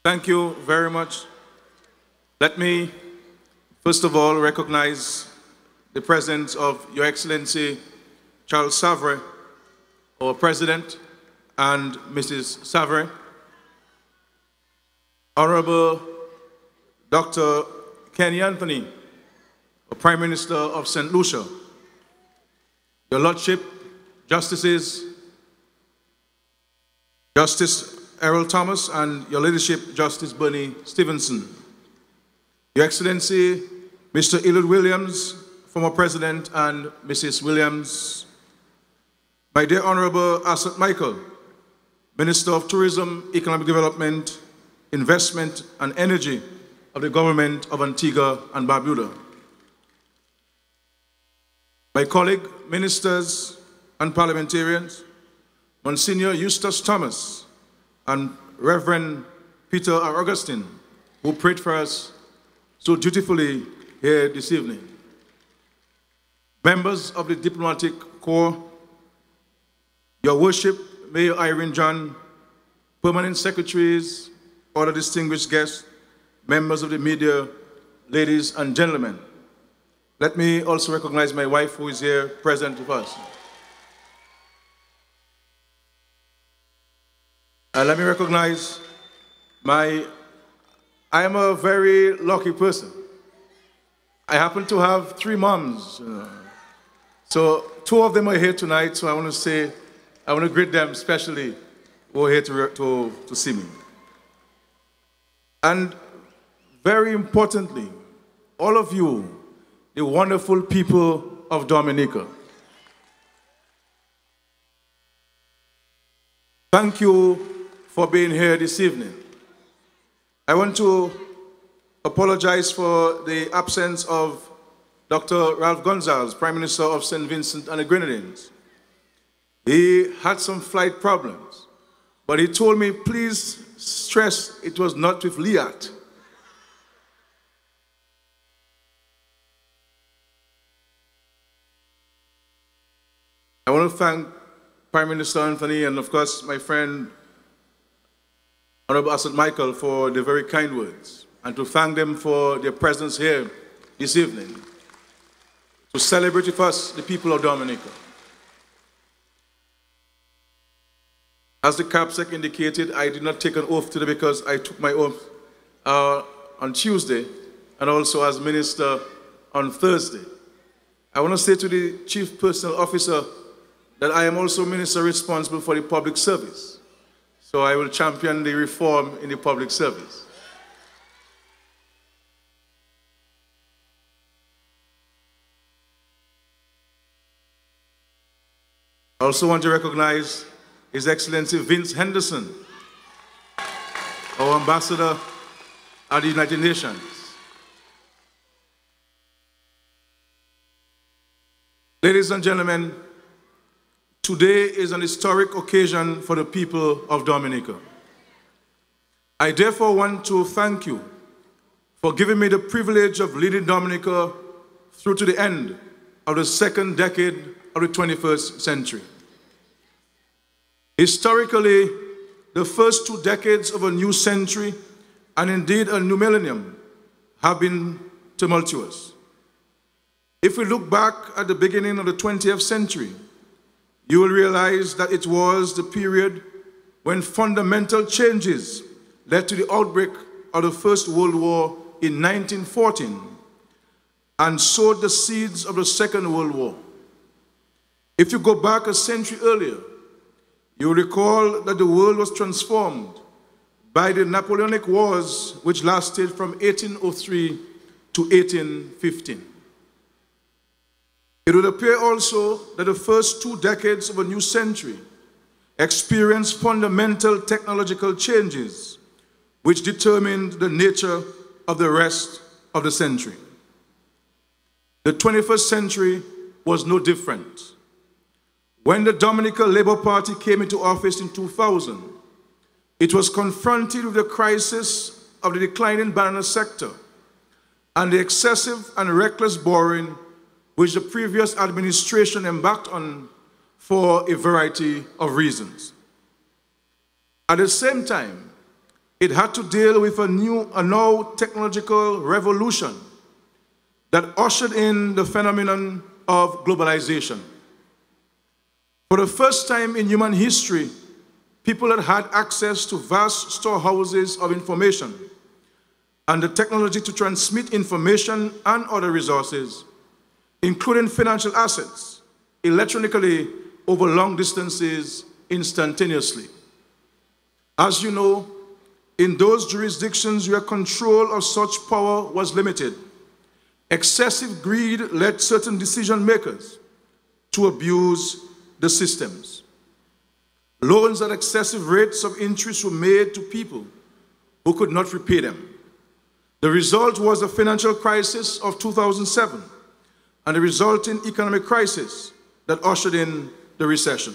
Thank you very much. Let me, first of all, recognize the presence of Your Excellency Charles Savre, our President, and Mrs. Savre. Honourable Dr. Kenny Anthony, Prime Minister of St. Lucia, Your Lordship, Justices, Justice Errol Thomas, and Your Ladyship, Justice Bernie Stevenson, Your Excellency, Mr. Elliot Williams, former President, and Mrs. Williams, my dear Honourable Asset Michael, Minister of Tourism, Economic Development, Investment, and Energy of the Government of Antigua and Barbuda, my colleague, ministers, and parliamentarians, Monsignor Eustace Thomas and Reverend Peter R. Augustine, who prayed for us so dutifully here this evening. Members of the Diplomatic Corps, Your Worship, Mayor Irene John, permanent secretaries, other distinguished guests, members of the media, ladies and gentlemen. Let me also recognize my wife who is here present with us. And let me recognize I am a very lucky person. I happen to have 3 moms. So 2 of them are here tonight, so I want to greet them especially who are here to see me. And very importantly, all of you, the wonderful people of Dominica. Thank you for being here this evening. I want to apologize for the absence of Dr. Ralph Gonzalez, Prime Minister of St. Vincent and the Grenadines. He had some flight problems, but he told me, please stress it was not with Liat. I want to thank Prime Minister Anthony and, of course, my friend, Honourable Asset Michael, for the very kind words, and to thank them for their presence here this evening to celebrate with us, the people of Dominica. As the CAPSEC indicated, I did not take an oath today because I took my oath on Tuesday and also as Minister on Thursday. I want to say to the Chief Personnel Officer that I am also Minister responsible for the public service. So I will champion the reform in the public service. I also want to recognize His Excellency Vince Henderson, our Ambassador at the United Nations. Ladies and gentlemen, today is an historic occasion for the people of Dominica. I therefore want to thank you for giving me the privilege of leading Dominica through to the end of the 2nd decade of the 21st century. Historically, the first 2 decades of a new century, and indeed a new millennium, have been tumultuous. If we look back at the beginning of the 20th century, you will realize that it was the period when fundamental changes led to the outbreak of the First World War in 1914 and sowed the seeds of the Second World War. If you go back a century earlier, you will recall that the world was transformed by the Napoleonic Wars, which lasted from 1803 to 1815. It would appear also that the first 2 decades of a new century experienced fundamental technological changes which determined the nature of the rest of the century. The 21st century was no different. When the Dominica Labour Party came into office in 2000, it was confronted with the crisis of the declining banana sector and the excessive and reckless borrowing which the previous administration embarked on for a variety of reasons. At the same time, it had to deal with a now technological revolution that ushered in the phenomenon of globalization. For the first time in human history, people had access to vast storehouses of information and the technology to transmit information and other resources, including financial assets, electronically over long distances instantaneously. As you know, in those jurisdictions where control of such power was limited, excessive greed led certain decision makers to abuse the systems. Loans at excessive rates of interest were made to people who could not repay them. The result was the financial crisis of 2007 and the resulting economic crisis that ushered in the recession.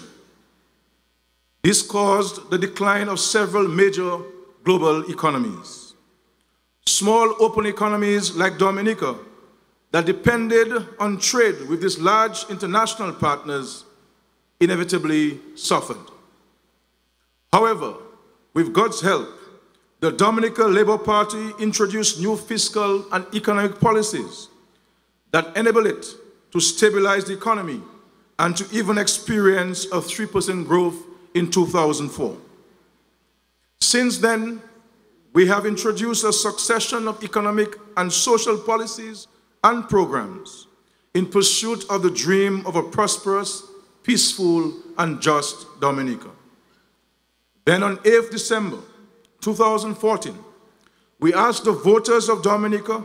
This caused the decline of several major global economies. Small open economies like Dominica that depended on trade with these large international partners inevitably suffered. However, with God's help, the Dominica Labour Party introduced new fiscal and economic policies that enable it to stabilize the economy and to even experience a 3% growth in 2004. Since then, we have introduced a succession of economic and social policies and programs in pursuit of the dream of a prosperous, peaceful, and just Dominica. Then on 8th December 2014, we asked the voters of Dominica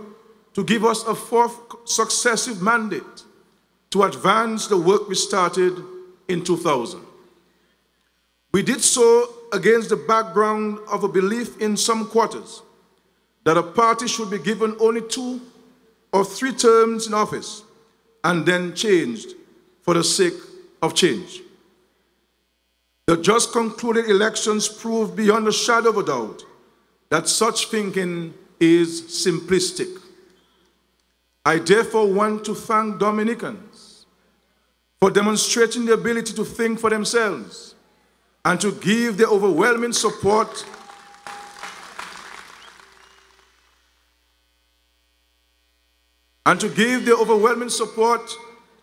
to give us a fourth successive mandate to advance the work we started in 2000. We did so against the background of a belief in some quarters that a party should be given only 2 or 3 terms in office and then changed for the sake of change. The just concluded elections proved beyond a shadow of a doubt that such thinking is simplistic. I therefore want to thank Dominicans for demonstrating the ability to think for themselves and to give their overwhelming support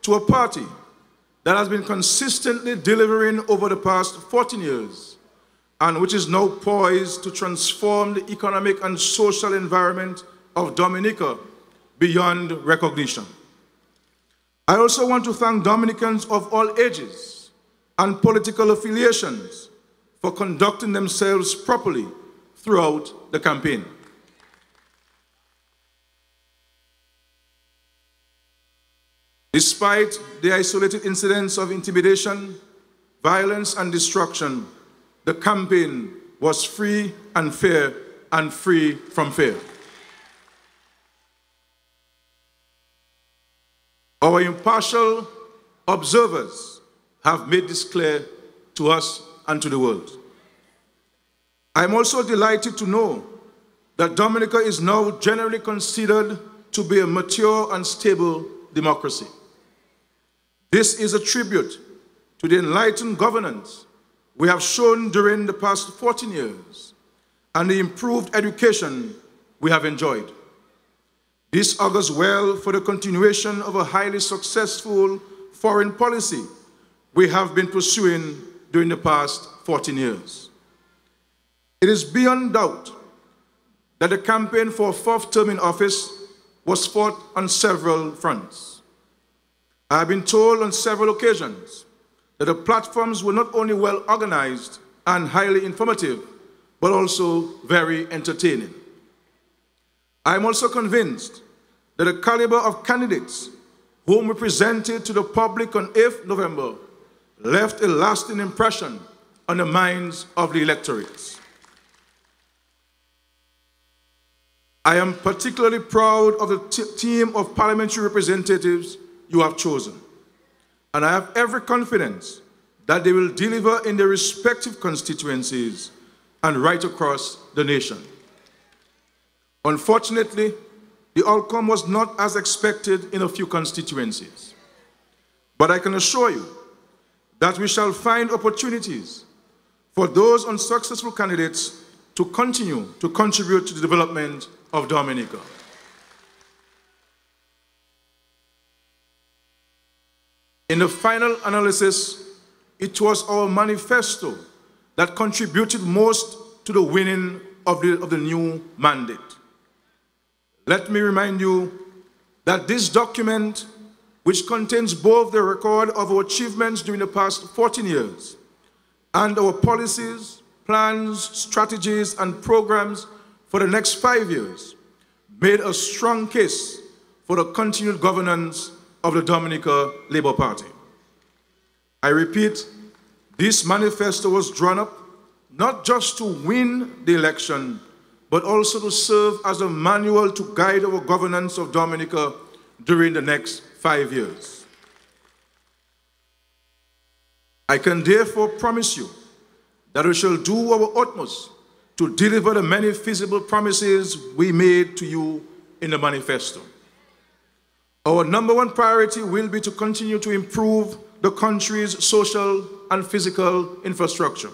to a party that has been consistently delivering over the past 14 years and which is now poised to transform the economic and social environment of Dominica beyond recognition. I also want to thank Dominicans of all ages and political affiliations for conducting themselves properly throughout the campaign. Despite the isolated incidents of intimidation, violence, and destruction, the campaign was free and fair and free from fear. Our impartial observers have made this clear to us and to the world. I am also delighted to know that Dominica is now generally considered to be a mature and stable democracy. This is a tribute to the enlightened governance we have shown during the past 14 years and the improved education we have enjoyed. This augurs well for the continuation of a highly successful foreign policy we have been pursuing during the past 14 years. It is beyond doubt that the campaign for a 4th term in office was fought on several fronts. I have been told on several occasions that the platforms were not only well organized and highly informative, but also very entertaining. I am also convinced that the caliber of candidates whom we presented to the public on 8th November left a lasting impression on the minds of the electorates. I am particularly proud of the team of parliamentary representatives you have chosen, and I have every confidence that they will deliver in their respective constituencies and right across the nation. Unfortunately, the outcome was not as expected in a few constituencies, but I can assure you that we shall find opportunities for those unsuccessful candidates to continue to contribute to the development of Dominica. In the final analysis, it was our manifesto that contributed most to the winning of the new mandate. Let me remind you that this document, which contains both the record of our achievements during the past 14 years and our policies, plans, strategies, and programs for the next 5 years, made a strong case for the continued governance of the Dominica Labour Party. I repeat, this manifesto was drawn up not just to win the election, but also to serve as a manual to guide our governance of Dominica during the next 5 years. I can therefore promise you that we shall do our utmost to deliver the many feasible promises we made to you in the manifesto. Our number one priority will be to continue to improve the country's social and physical infrastructure.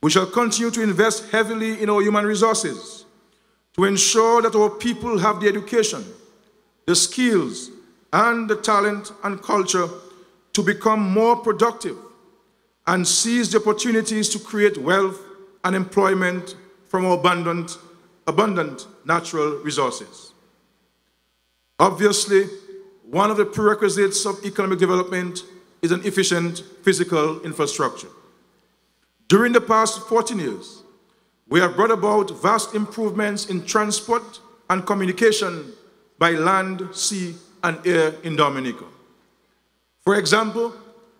We shall continue to invest heavily in our human resources to ensure that our people have the education, the skills, and the talent and culture to become more productive and seize the opportunities to create wealth and employment from our abundant natural resources. Obviously, one of the prerequisites of economic development is an efficient physical infrastructure. During the past 14 years, we have brought about vast improvements in transport and communication by land, sea, and air in Dominica. For example,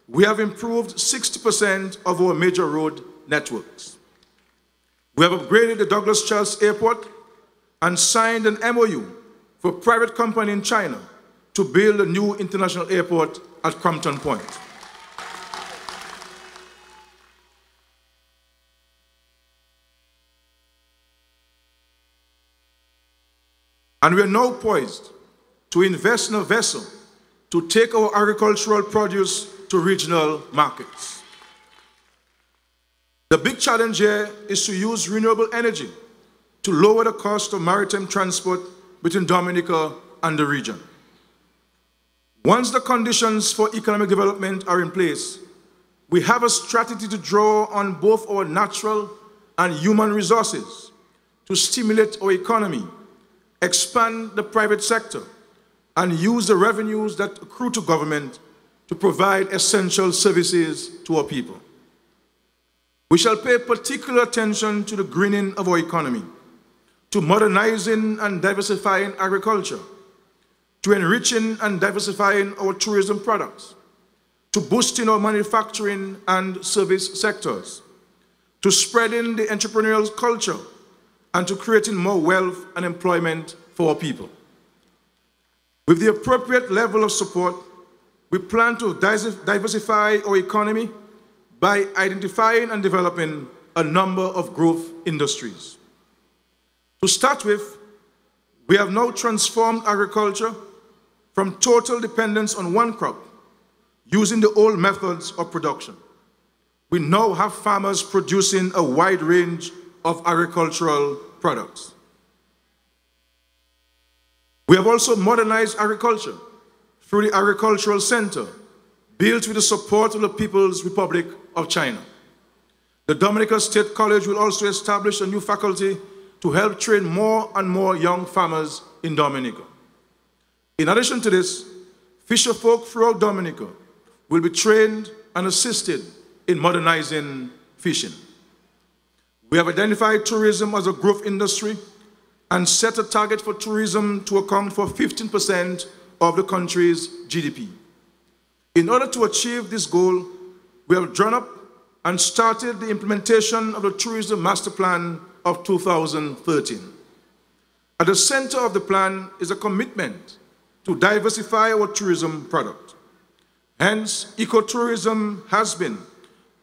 we have improved 60% of our major road networks. We have upgraded the Douglas Charles Airport and signed an MOU for a private company in China to build a new international airport at Crompton Point. And we are now poised to invest in a vessel to take our agricultural produce to regional markets. The big challenge here is to use renewable energy to lower the cost of maritime transport between Dominica and the region. Once the conditions for economic development are in place, we have a strategy to draw on both our natural and human resources to stimulate our economy, expand the private sector, and use the revenues that accrue to government to provide essential services to our people. We shall pay particular attention to the greening of our economy, to modernizing and diversifying agriculture, to enriching and diversifying our tourism products, to boosting our manufacturing and service sectors, to spreading the entrepreneurial culture, and to creating more wealth and employment for our people. With the appropriate level of support, we plan to diversify our economy by identifying and developing a number of growth industries. To start with, we have now transformed agriculture from total dependence on one crop, using the old methods of production. We now have farmers producing a wide range of agricultural products. We have also modernized agriculture through the Agricultural Center, built with the support of the People's Republic of China. The Dominica State College will also establish a new faculty to help train more and more young farmers in Dominica. In addition to this, fisherfolk throughout Dominica will be trained and assisted in modernizing fishing. We have identified tourism as a growth industry and set a target for tourism to account for 15% of the country's GDP. In order to achieve this goal, we have drawn up and started the implementation of the Tourism Master Plan of 2013. At the center of the plan is a commitment to diversify our tourism product. Hence, ecotourism has been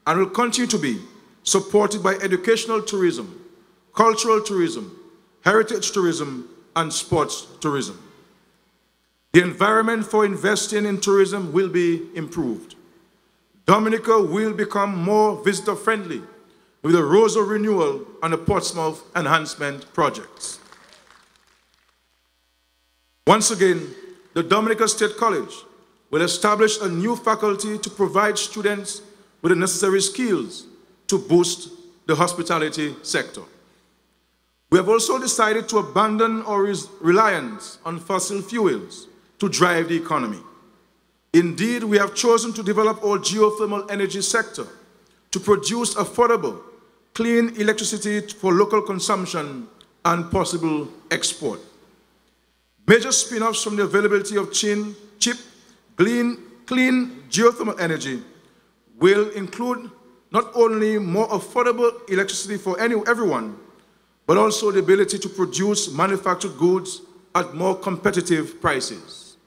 and will continue to be supported by educational tourism, cultural tourism, heritage tourism, and sports tourism. The environment for investing in tourism will be improved. Dominica will become more visitor-friendly with the Roseau renewal and the Portsmouth enhancement projects. Once again, the Dominica State College will establish a new faculty to provide students with the necessary skills to boost the hospitality sector. We have also decided to abandon our reliance on fossil fuels to drive the economy. Indeed, we have chosen to develop our geothermal energy sector to produce affordable, clean electricity for local consumption and possible export. Major spin-offs from the availability of cheap, clean geothermal energy will include not only more affordable electricity for everyone, but also the ability to produce manufactured goods at more competitive prices.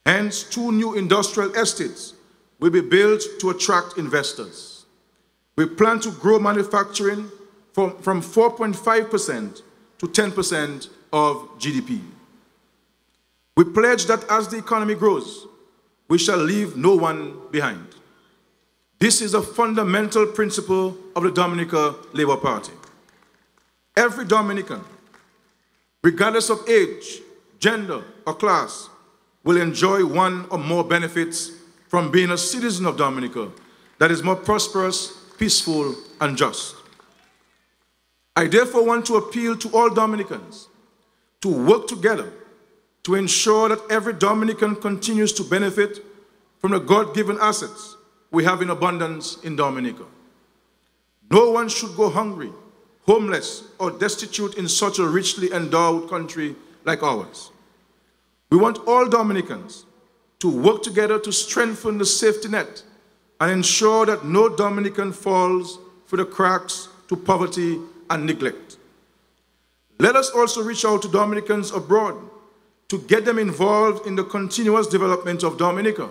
Hence, 2 new industrial estates will be built to attract investors. We plan to grow manufacturing from 4.5% to 10% of GDP. We pledge that as the economy grows, we shall leave no one behind. This is a fundamental principle of the Dominica Labour Party. Every Dominican, regardless of age, gender, or class, will enjoy one or more benefits from being a citizen of Dominica that is more prosperous, peaceful, and just. I therefore want to appeal to all Dominicans to work together to ensure that every Dominican continues to benefit from the God-given assets we have in abundance in Dominica. No one should go hungry, homeless, or destitute in such a richly endowed country like ours. We want all Dominicans to work together to strengthen the safety net and ensure that no Dominican falls through the cracks to poverty and neglect. Let us also reach out to Dominicans abroad to get them involved in the continuous development of Dominica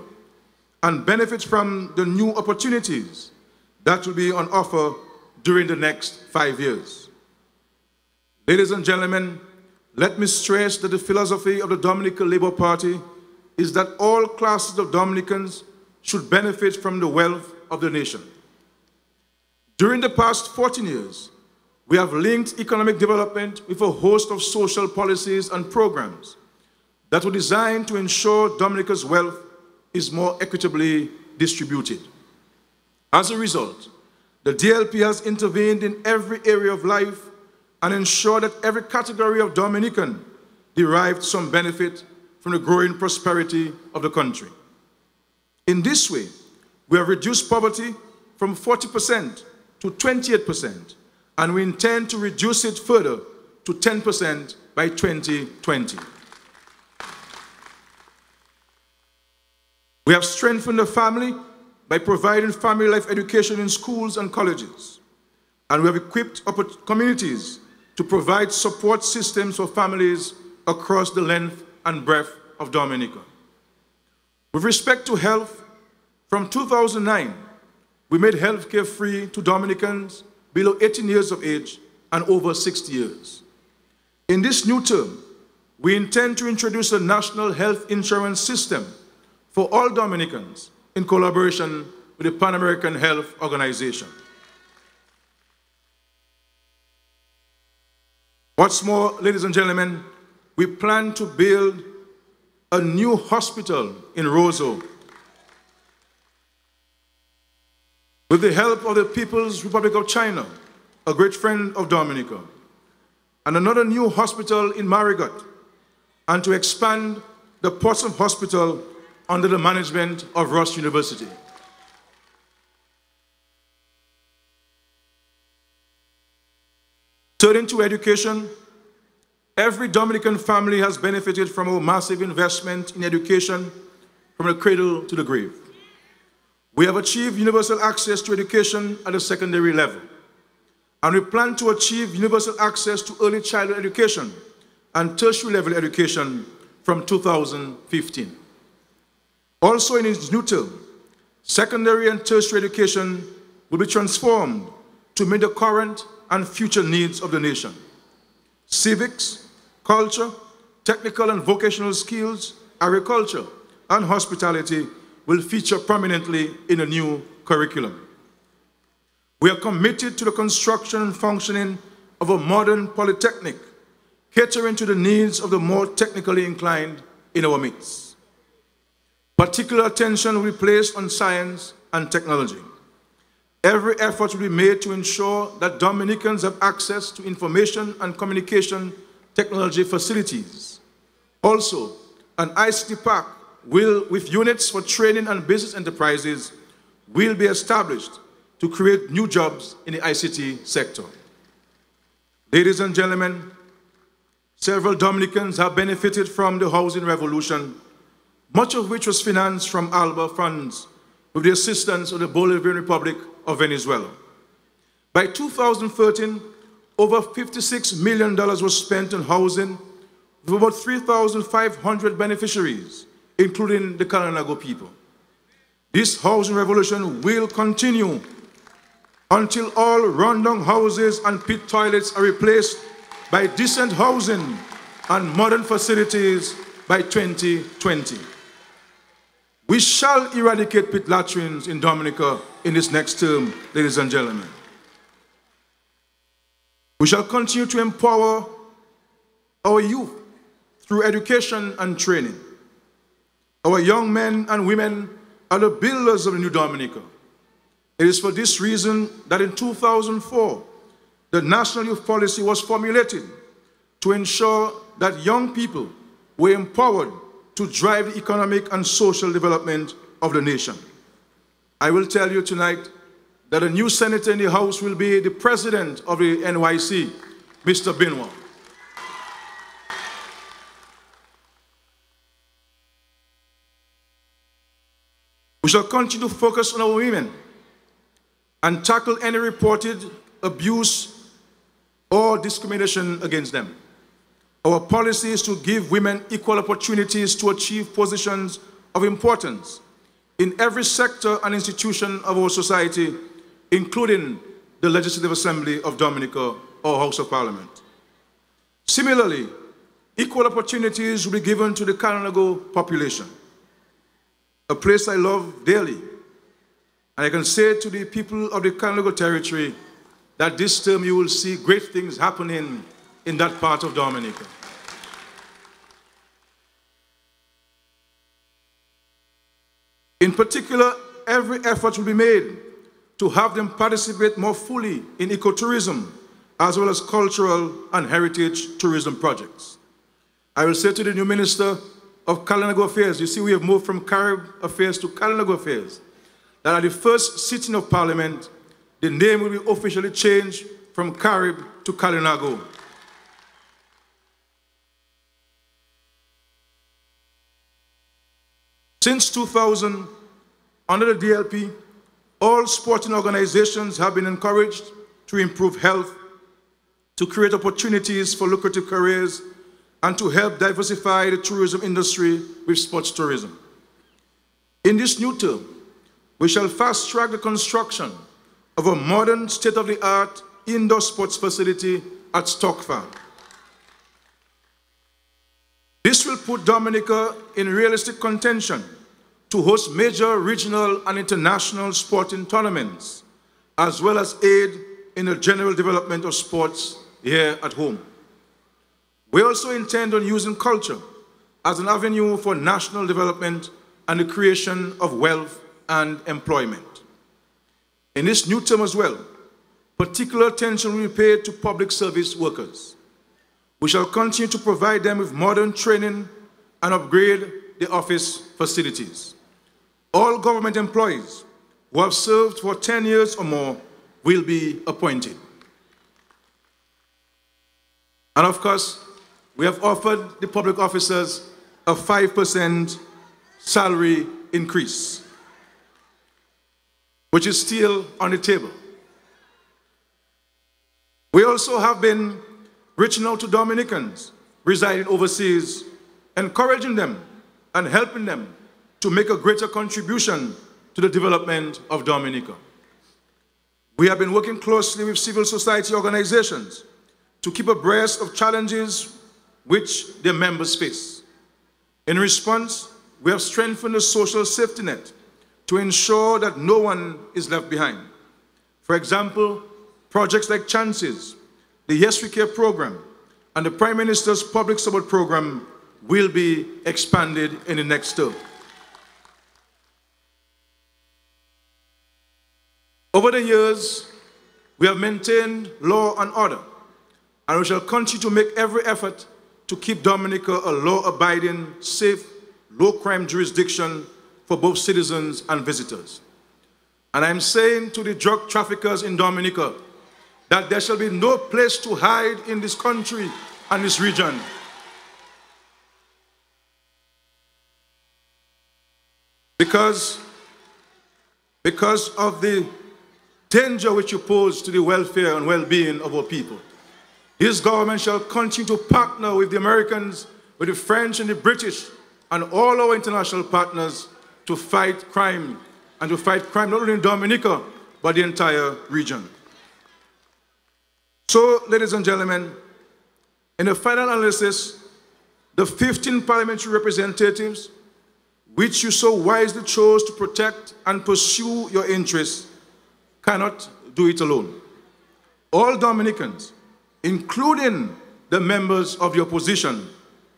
and benefit from the new opportunities that will be on offer during the next 5 years. Ladies and gentlemen, let me stress that the philosophy of the Dominica Labour Party is that all classes of Dominicans should benefit from the wealth of the nation. During the past 14 years, we have linked economic development with a host of social policies and programs that were designed to ensure Dominica's wealth is more equitably distributed. As a result, the DLP has intervened in every area of life and ensured that every category of Dominican derived some benefit from the growing prosperity of the country. In this way, we have reduced poverty from 40% to 28%, and we intend to reduce it further to 10% by 2020. We have strengthened the family by providing family life education in schools and colleges, and we have equipped communities to provide support systems for families across the length and breadth of Dominica. With respect to health, from 2009, we made healthcare free to Dominicans below 18 years of age and over 60 years. In this new term, we intend to introduce a national health insurance system for all Dominicans in collaboration with the Pan American Health Organization. What's more, ladies and gentlemen, we plan to build a new hospital in Roseau with the help of the People's Republic of China, a great friend of Dominica, and another new hospital in Marigot, and to expand the Portsmouth Hospital under the management of Ross University. Turning to education, every Dominican family has benefited from a massive investment in education from the cradle to the grave. We have achieved universal access to education at the secondary level, and we plan to achieve universal access to early childhood education and tertiary level education from 2015. Also in its new term, secondary and tertiary education will be transformed to meet the current and future needs of the nation. Civics, culture, technical and vocational skills, agriculture, and hospitality will feature prominently in a new curriculum. We are committed to the construction and functioning of a modern polytechnic, catering to the needs of the more technically inclined in our midst. Particular attention will be placed on science and technology. Every effort will be made to ensure that Dominicans have access to information and communication technology facilities. Also, an ICT park with units for training and business enterprises will be established to create new jobs in the ICT sector. Ladies and gentlemen, several Dominicans have benefited from the housing revolution, much of which was financed from ALBA funds with the assistance of the Bolivarian Republic of Venezuela. By 2013, over $56 million was spent on housing with about 3,500 beneficiaries, including the Kalinago people. This housing revolution will continue until all rundown houses and pit toilets are replaced by decent housing and modern facilities by 2020. We shall eradicate pit latrines in Dominica in this next term, ladies and gentlemen. We shall continue to empower our youth through education and training. Our young men and women are the builders of the new Dominica. It is for this reason that in 2004, the National Youth Policy was formulated to ensure that young people were empowered to drive the economic and social development of the nation. I will tell you tonight that a new senator in the House will be the president of the NYC, Mr. Benoit. We shall continue to focus on our women and tackle any reported abuse or discrimination against them. Our policy is to give women equal opportunities to achieve positions of importance in every sector and institution of our society, including the Legislative Assembly of Dominica or House of Parliament. Similarly, equal opportunities will be given to the Kalinago population, a place I love dearly. And I can say to the people of the Kalinago territory that this term you will see great things happening in that part of Dominica. In particular, every effort will be made to have them participate more fully in ecotourism, as well as cultural and heritage tourism projects. I will say to the new Minister of Kalinago Affairs, you see we have moved from Carib Affairs to Kalinago Affairs, that at the first sitting of Parliament, the name will be officially changed from Carib to Kalinago. Since 2000, under the DLP, all sporting organizations have been encouraged to improve health, to create opportunities for lucrative careers, and to help diversify the tourism industry with sports tourism. In this new term, we shall fast-track the construction of a modern, state-of-the-art indoor sports facility at Stock Farm. This will put Dominica in realistic contention to host major regional and international sporting tournaments, as well as aid in the general development of sports here at home. We also intend on using culture as an avenue for national development and the creation of wealth and employment. In this new term as well, particular attention will be paid to public service workers. We shall continue to provide them with modern training and upgrade the office facilities. All government employees who have served for 10 years or more will be appointed. And of course, we have offered the public officers a 5% salary increase, which is still on the table. We also have been reaching out to Dominicans residing overseas, encouraging them and helping them to make a greater contribution to the development of Dominica. We have been working closely with civil society organizations to keep abreast of challenges which their members face. In response, we have strengthened the social safety net to ensure that no one is left behind. For example, projects like Chances, the Yes We Care program, and the Prime Minister's Public Support program will be expanded in the next term. Over the years, we have maintained law and order, and we shall continue to make every effort to keep Dominica a law-abiding, safe, low-crime jurisdiction for both citizens and visitors. And I'm saying to the drug traffickers in Dominica that there shall be no place to hide in this country and this region. Because of the danger which you pose to the welfare and well-being of our people. This government shall continue to partner with the Americans, with the French and the British, and all our international partners to fight crime, and to fight crime not only in Dominica, but the entire region. So, ladies and gentlemen, in the final analysis, the 15 parliamentary representatives, which you so wisely chose to protect and pursue your interests, cannot do it alone. All Dominicans, including the members of the opposition,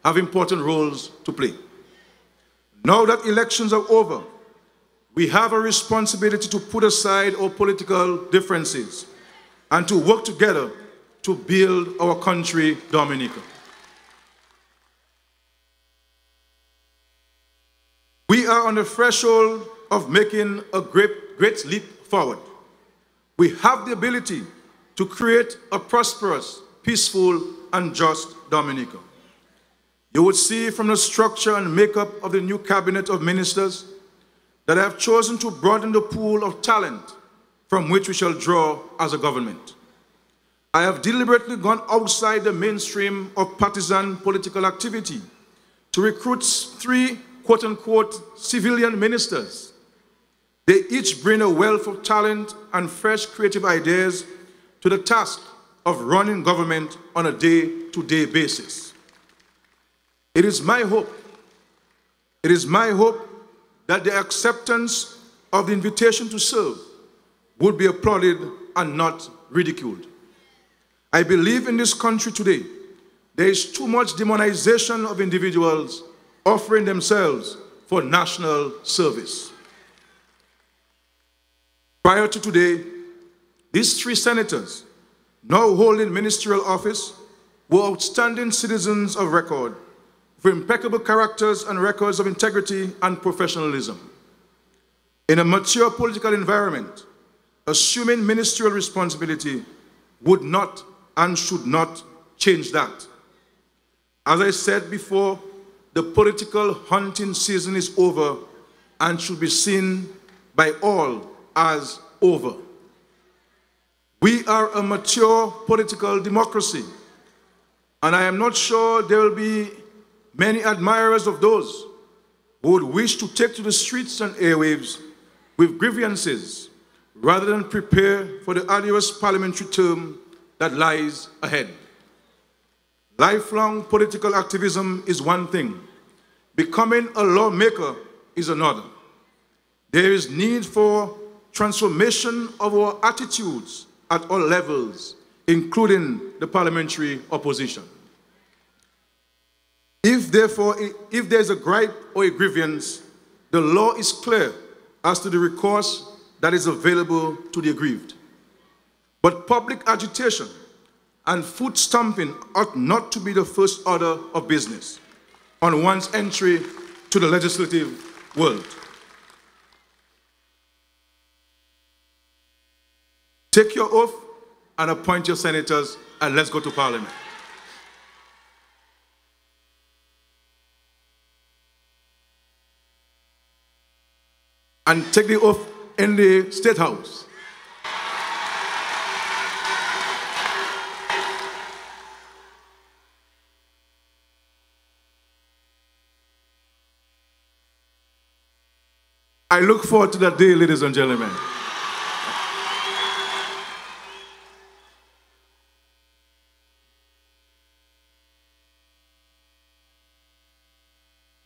have important roles to play. Now that elections are over, we have a responsibility to put aside our political differences and to work together to build our country, Dominica. We are on the threshold of making a great leap forward. We have the ability to create a prosperous, peaceful, and just Dominica. You would see from the structure and makeup of the new cabinet of ministers that I have chosen to broaden the pool of talent from which we shall draw as a government. I have deliberately gone outside the mainstream of partisan political activity to recruit 3 quote-unquote civilian ministers. They each bring a wealth of talent and fresh creative ideas to the task of running government on a day-to-day basis. It is my hope that the acceptance of the invitation to serve would be applauded and not ridiculed. I believe in this country today, there is too much demonization of individuals offering themselves for national service. Prior to today, these 3 senators, now holding ministerial office, were outstanding citizens of record, with impeccable characters and records of integrity and professionalism. In a mature political environment, assuming ministerial responsibility would not and should not change that. As I said before, the political hunting season is over and should be seen by all as over. We are a mature political democracy, and I am not sure there will be many admirers of those who would wish to take to the streets and airwaves with grievances rather than prepare for the arduous parliamentary term that lies ahead. Lifelong political activism is one thing. Becoming a lawmaker is another. There is need for transformation of our attitudes at all levels, including the parliamentary opposition. If there is a gripe or a grievance, the law is clear as to the recourse that is available to the aggrieved. But public agitation and foot stamping ought not to be the first order of business on one's entry to the legislative world. Take your oath and appoint your senators, and let's go to Parliament. And take the oath in the State House. I look forward to that day, ladies and gentlemen.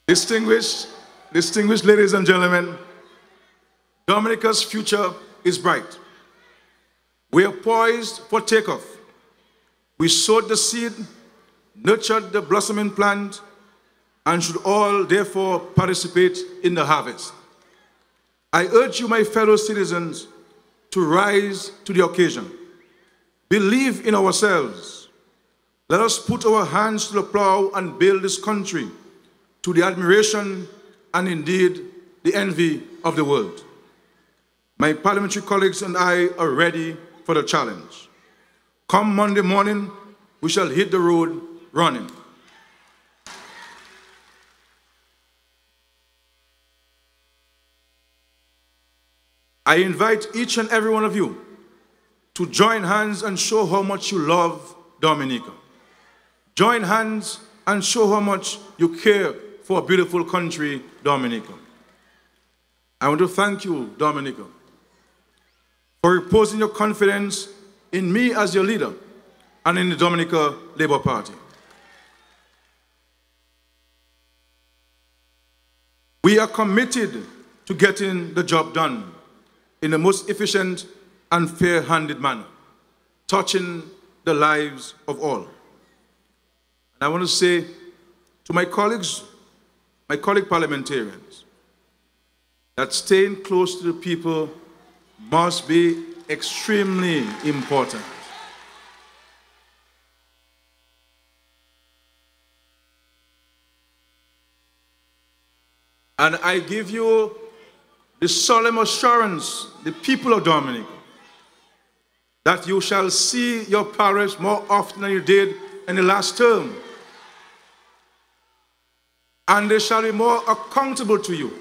Distinguished ladies and gentlemen, Dominica's future is bright. We are poised for takeoff. We sowed the seed, nurtured the blossoming plant, and should all therefore participate in the harvest. I urge you, my fellow citizens, to rise to the occasion. Believe in ourselves. Let us put our hands to the plow and build this country to the admiration and indeed the envy of the world. My parliamentary colleagues and I are ready for the challenge. Come Monday morning, we shall hit the road running. I invite each and every one of you to join hands and show how much you love Dominica. Join hands and show how much you care for a beautiful country, Dominica. I want to thank you, Dominica, for reposing your confidence in me as your leader and in the Dominica Labour Party. We are committed to getting the job done in the most efficient and fair-handed manner, touching the lives of all. And I want to say to my colleagues, my colleague parliamentarians, that staying close to the people must be extremely important. And I give you the solemn assurance, the people of Dominica, that you shall see your parish more often than you did in the last term. And they shall be more accountable to you.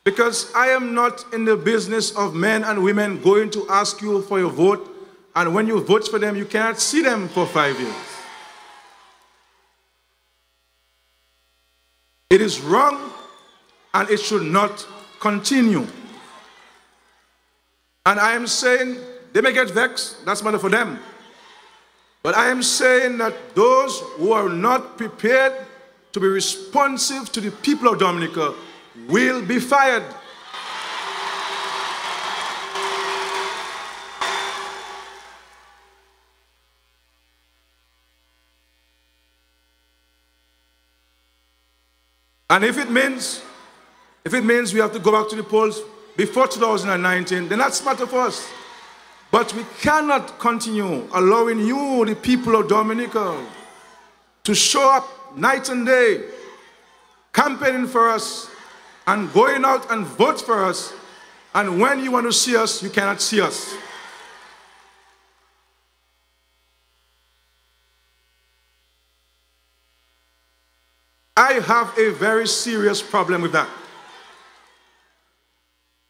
Because I am not in the business of men and women going to ask you for your vote, and when you vote for them, you cannot see them for 5 years. It is wrong, and it should not continue. And I am saying, they may get vexed, that's matter for them. But I am saying that those who are not prepared to be responsive to the people of Dominica will be fired. And if it means we have to go back to the polls before 2019, then that's matter for us. But we cannot continue allowing you, the people of Dominica, to show up night and day, campaigning for us, and going out and vote for us, and when you want to see us, you cannot see us. I have a very serious problem with that.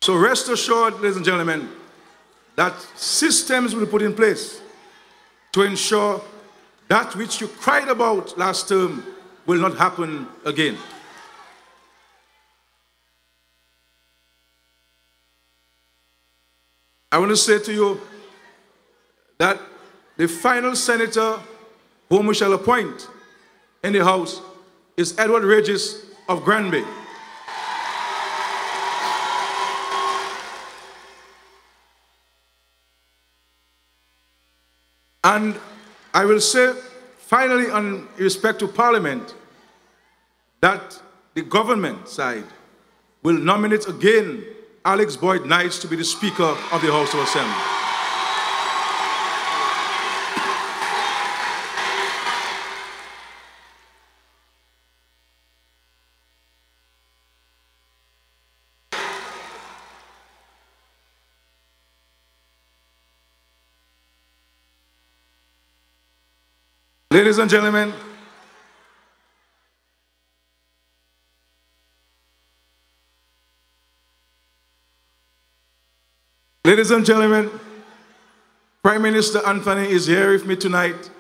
So rest assured, ladies and gentlemen, that systems will be put in place to ensure that which you cried about last term will not happen again. I want to say to you that the final senator whom we shall appoint in the House is Edward Regis of Granby. And I will say, finally, in respect to Parliament, that the government side will nominate again Alex Boyd Knights to be the Speaker of the House of Assembly. Ladies and gentlemen, Prime Minister Anthony is here with me tonight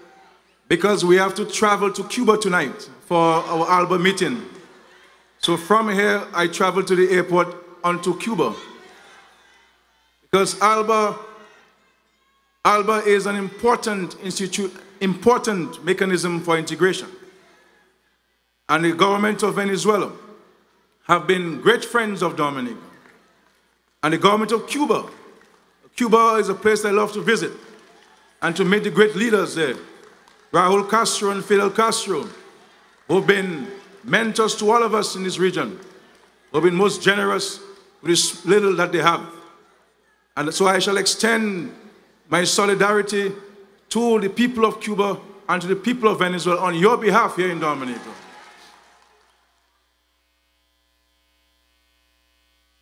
because we have to travel to Cuba tonight for our ALBA meeting. So from here, I travel to the airport onto Cuba because ALBA is an important mechanism for integration. And the government of Venezuela have been great friends of Dominica. And the government of Cuba Cuba is a place I love to visit and to meet the great leaders there. Raúl Castro and Fidel Castro, who've been mentors to all of us in this region, who've been most generous with this little that they have. And so I shall extend my solidarity to the people of Cuba and to the people of Venezuela on your behalf here in Dominica.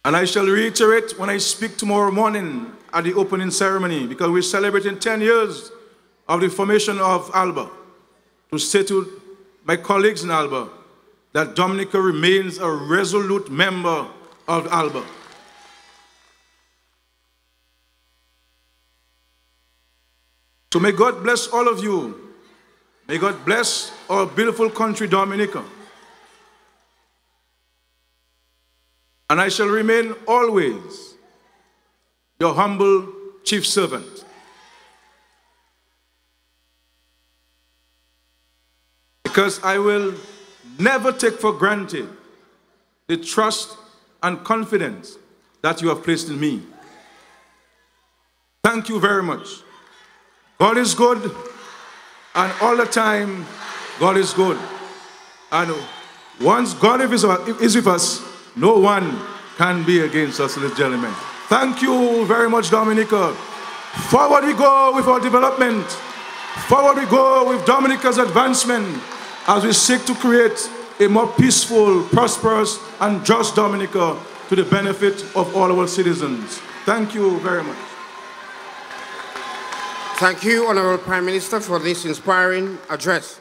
And I shall reiterate when I speak tomorrow morning at the opening ceremony, because we're celebrating 10 years of the formation of ALBA, to say to my colleagues in ALBA that Dominica remains a resolute member of ALBA. So may God bless all of you. May God bless our beautiful country, Dominica. And I shall remain always your humble chief servant. Because I will never take for granted the trust and confidence that you have placed in me. Thank you very much. God is good, and all the time, God is good. And once God is with us, no one can be against us, ladies and gentlemen. Thank you very much, Dominica. Forward we go with our development. Forward we go with Dominica's advancement as we seek to create a more peaceful, prosperous, and just Dominica to the benefit of all our citizens. Thank you very much. Thank you, Honourable Prime Minister, for this inspiring address.